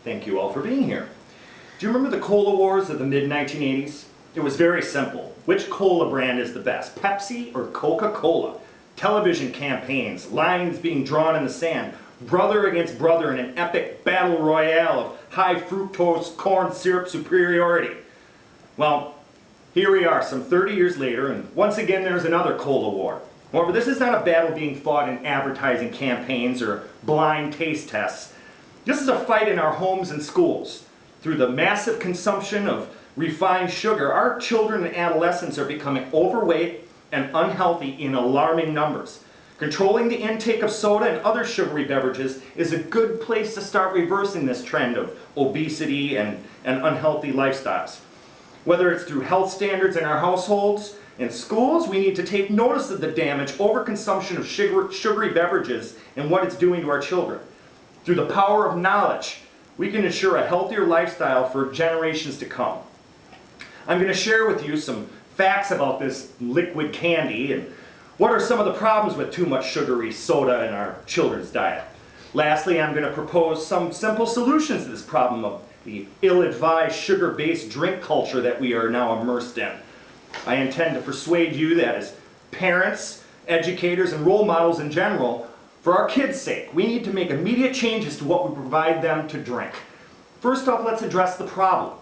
Thank you all for being here. Do you remember the cola wars of the mid-1980s? It was very simple. Which cola brand is the best, Pepsi or Coca-Cola? Television campaigns, lines being drawn in the sand, brother against brother in an epic battle royale of high fructose corn syrup superiority. Well, here we are some 30 years later, and once again there's another cola war. However, this is not a battle being fought in advertising campaigns or blind taste tests. This is a fight in our homes and schools. Through the massive consumption of refined sugar, our children and adolescents are becoming overweight and unhealthy in alarming numbers. Controlling the intake of soda and other sugary beverages is a good place to start reversing this trend of obesity and unhealthy lifestyles. Whether it's through health standards in our households, in schools, we need to take notice of the damage overconsumption of sugary beverages and what it's doing to our children. Through the power of knowledge, we can ensure a healthier lifestyle for generations to come. I'm going to share with you some facts about this liquid candy and what are some of the problems with too much sugary soda in our children's diet. Lastly, I'm going to propose some simple solutions to this problem of the ill-advised sugar-based drink culture that we are now immersed in. I intend to persuade you that as parents, educators, and role models in general, for our kids' sake, we need to make immediate changes to what we provide them to drink. First off, let's address the problem.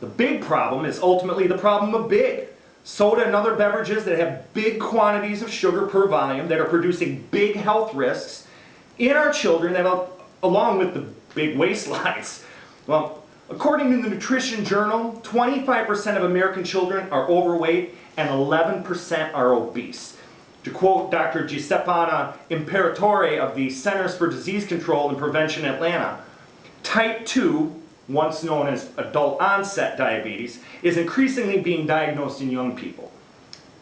The big problem is ultimately the problem of big. Soda and other beverages that have big quantities of sugar per volume that are producing big health risks in our children, that along with the big waistlines. Well, according to the Nutrition Journal, 25% of American children are overweight and 11% are obese. To quote Dr. Giuseppina Imperatore of the Centers for Disease Control and Prevention Atlanta, type 2, once known as adult onset diabetes, is increasingly being diagnosed in young people.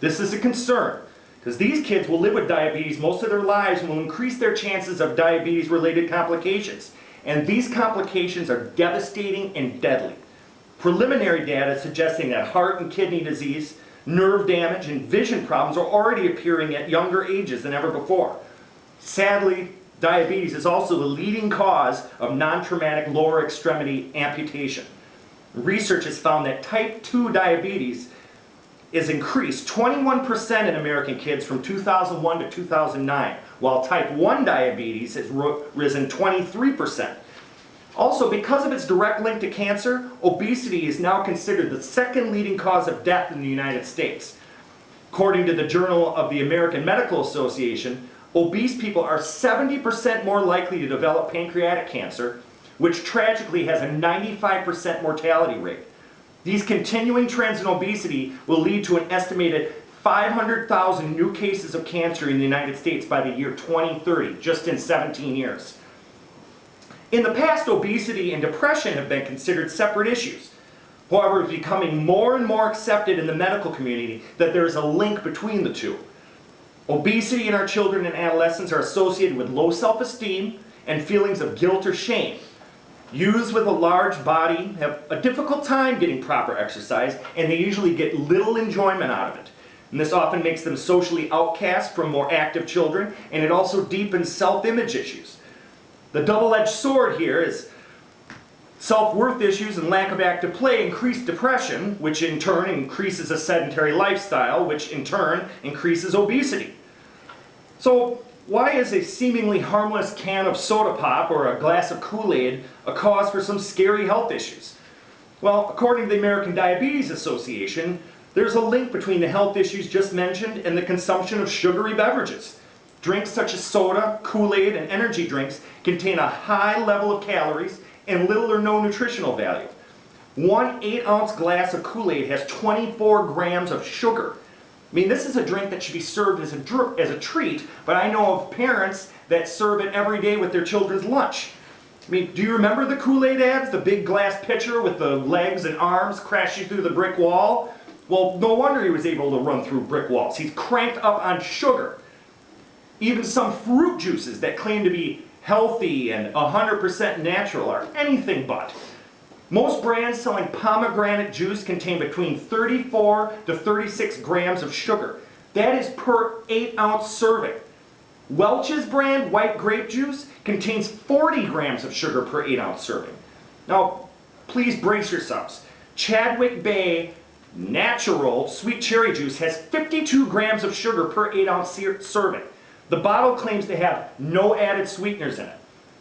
This is a concern because these kids will live with diabetes most of their lives and will increase their chances of diabetes-related complications. And these complications are devastating and deadly. Preliminary data suggesting that heart and kidney disease, nerve damage, and vision problems are already appearing at younger ages than ever before. Sadly, diabetes is also the leading cause of non-traumatic lower extremity amputation. Research has found that type 2 diabetes is increased 21% in American kids from 2001 to 2009, while type 1 diabetes has risen 23%. Also, because of its direct link to cancer, obesity is now considered the second leading cause of death in the United States. According to the Journal of the American Medical Association, obese people are 70% more likely to develop pancreatic cancer, which tragically has a 95% mortality rate. These continuing trends in obesity will lead to an estimated 500,000 new cases of cancer in the United States by the year 2030, just in 17 years. In the past, obesity and depression have been considered separate issues. However, it's becoming more and more accepted in the medical community that there is a link between the two. Obesity in our children and adolescents are associated with low self-esteem and feelings of guilt or shame. Youths with a large body have a difficult time getting proper exercise, and they usually get little enjoyment out of it. And this often makes them socially outcast from more active children, and it also deepens self-image issues. The double-edged sword here is self-worth issues and lack of active play increase depression, which in turn increases a sedentary lifestyle, which in turn increases obesity. So why is a seemingly harmless can of soda pop or a glass of Kool-Aid a cause for some scary health issues? Well, according to the American Diabetes Association, there's a link between the health issues just mentioned and the consumption of sugary beverages. Drinks such as soda, Kool-Aid, and energy drinks contain a high level of calories and little or no nutritional value. One 8-ounce glass of Kool-Aid has 24 grams of sugar. I mean, this is a drink that should be served as a treat, but I know of parents that serve it every day with their children's lunch. I mean, do you remember the Kool-Aid ads? The big glass pitcher with the legs and arms crashing through the brick wall? Well, no wonder he was able to run through brick walls. He's cranked up on sugar. Even some fruit juices that claim to be healthy and 100% natural are anything but. Most brands selling pomegranate juice contain between 34 to 36 grams of sugar. That is per 8-ounce serving. Welch's brand white grape juice contains 40 grams of sugar per 8-ounce serving. Now, please brace yourselves. Chadwick Bay Natural Sweet Cherry Juice has 52 grams of sugar per 8-ounce serving. The bottle claims to have no added sweeteners in it.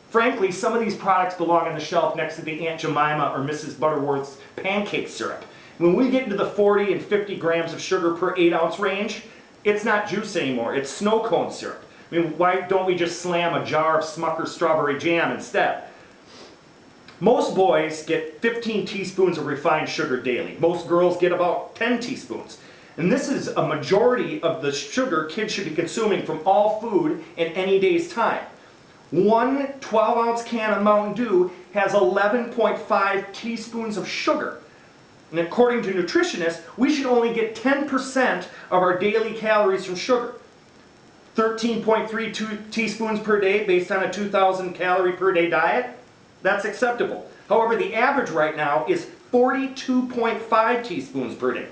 Frankly, some of these products belong on the shelf next to the Aunt Jemima or Mrs. Butterworth's pancake syrup. When we get into the 40 and 50 grams of sugar per 8-ounce range, it's not juice anymore, it's snow cone syrup. I mean, why don't we just slam a jar of Smucker's strawberry jam instead? Most boys get 15 teaspoons of refined sugar daily. Most girls get about 10 teaspoons. And this is a majority of the sugar kids should be consuming from all food in any day's time. One 12-ounce can of Mountain Dew has 11.5 teaspoons of sugar. And according to nutritionists, we should only get 10% of our daily calories from sugar. 13.3 teaspoons per day based on a 2,000 calorie per day diet, that's acceptable. However, the average right now is 42.5 teaspoons per day.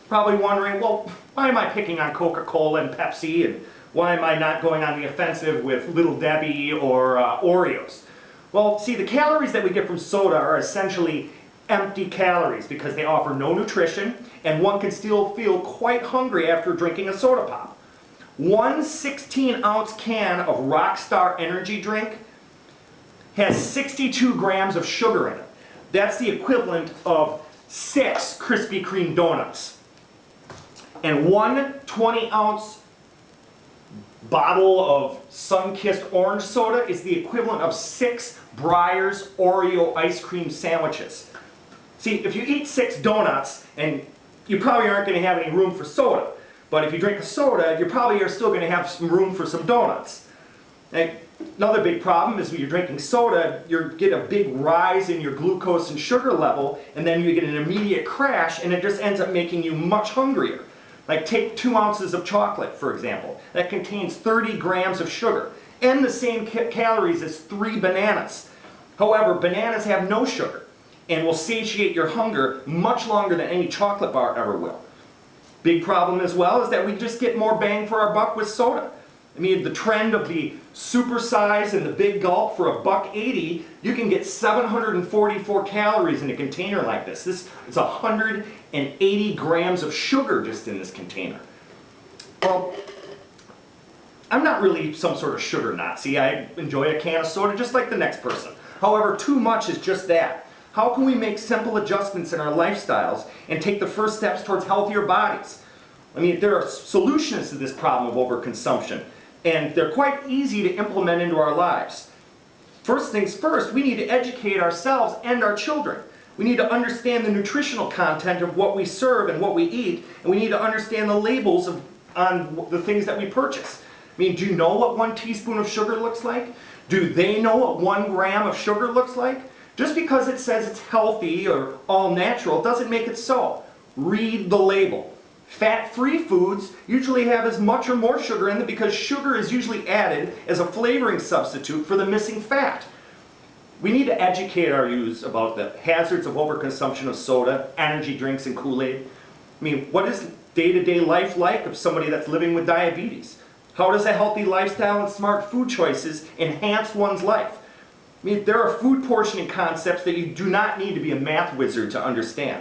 Probably wondering, well, why am I picking on Coca-Cola and Pepsi, and why am I not going on the offensive with Little Debbie or Oreos? Well, see, the calories that we get from soda are essentially empty calories because they offer no nutrition, and one can still feel quite hungry after drinking a soda pop. One 16-ounce can of Rockstar energy drink has 62 grams of sugar in it. That's the equivalent of 6 Krispy Kreme donuts. And one 20-ounce bottle of sun-kissed orange soda is the equivalent of 6 Breyers Oreo ice cream sandwiches. See, if you eat 6 donuts, and you probably aren't going to have any room for soda, but if you drink a soda, you probably are still going to have some room for some donuts. And another big problem is when you're drinking soda, you get a big rise in your glucose and sugar level, and then you get an immediate crash, and it just ends up making you much hungrier. Like take 2 ounces of chocolate, for example. That contains 30 grams of sugar and the same calories as 3 bananas. However, bananas have no sugar and will satiate your hunger much longer than any chocolate bar ever will. Big problem as well is that we just get more bang for our buck with soda. I mean, the trend of the super size and the big gulp for $1.80, you can get 744 calories in a container like this. This is 180 grams of sugar just in this container. Well, I'm not really some sort of sugar Nazi. I enjoy a can of soda just like the next person. However, too much is just that. How can we make simple adjustments in our lifestyles and take the first steps towards healthier bodies? I mean, there are solutions to this problem of overconsumption, and they're quite easy to implement into our lives. First things first, we need to educate ourselves and our children. We need to understand the nutritional content of what we serve and what we eat, and we need to understand the labels on the things that we purchase. I mean, do you know what 1 teaspoon of sugar looks like? Do they know what 1 gram of sugar looks like? Just because it says it's healthy or all natural doesn't make it so. Read the label. Fat-free foods usually have as much or more sugar in them because sugar is usually added as a flavoring substitute for the missing fat. We need to educate our youth about the hazards of overconsumption of soda, energy drinks, and Kool-Aid. I mean, what is day-to-day life like of somebody that's living with diabetes? How does a healthy lifestyle and smart food choices enhance one's life? I mean, there are food portioning concepts that you do not need to be a math wizard to understand.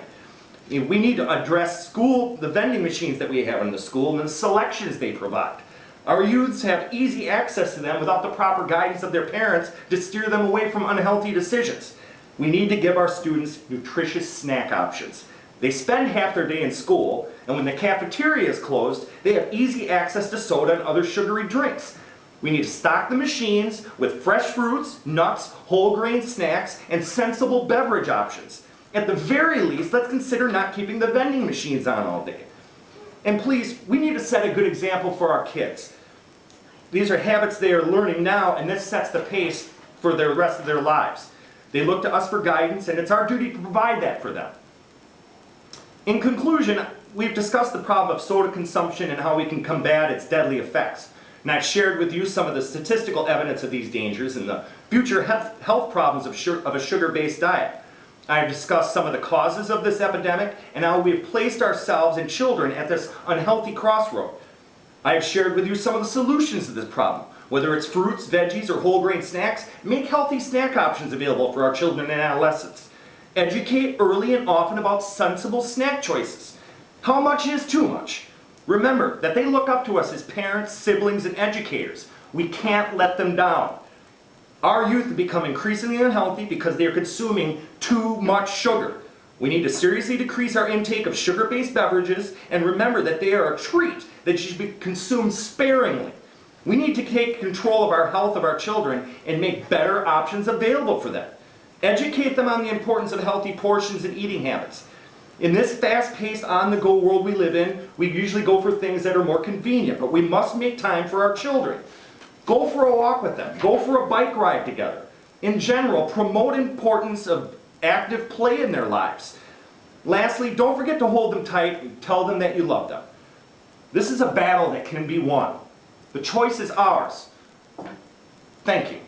I mean, we need to address the vending machines that we have in the school and the selections they provide. Our youths have easy access to them without the proper guidance of their parents to steer them away from unhealthy decisions. We need to give our students nutritious snack options. They spend half their day in school, and when the cafeteria is closed, they have easy access to soda and other sugary drinks. We need to stock the machines with fresh fruits, nuts, whole grain snacks, and sensible beverage options. At the very least, let's consider not keeping the vending machines on all day. And please, we need to set a good example for our kids. These are habits they are learning now, and this sets the pace for the rest of their lives. They look to us for guidance, and it's our duty to provide that for them. In conclusion, we've discussed the problem of soda consumption and how we can combat its deadly effects. And I've shared with you some of the statistical evidence of these dangers and the future health problems of a sugar-based diet. I have discussed some of the causes of this epidemic and how we have placed ourselves and children at this unhealthy crossroad. I have shared with you some of the solutions to this problem. Whether it's fruits, veggies, or whole grain snacks, make healthy snack options available for our children and adolescents. Educate early and often about sensible snack choices. How much is too much? Remember that they look up to us as parents, siblings, and educators. We can't let them down. Our youth have become increasingly unhealthy because they are consuming too much sugar. We need to seriously decrease our intake of sugar-based beverages and remember that they are a treat that should be consumed sparingly. We need to take control of our health of our children and make better options available for them. Educate them on the importance of healthy portions and eating habits. In this fast-paced, on-the-go world we live in, we usually go for things that are more convenient, but we must make time for our children. Go for a walk with them. Go for a bike ride together. In general, promote importance of active play in their lives. Lastly, don't forget to hold them tight and tell them that you love them. This is a battle that can be won. The choice is ours. Thank you.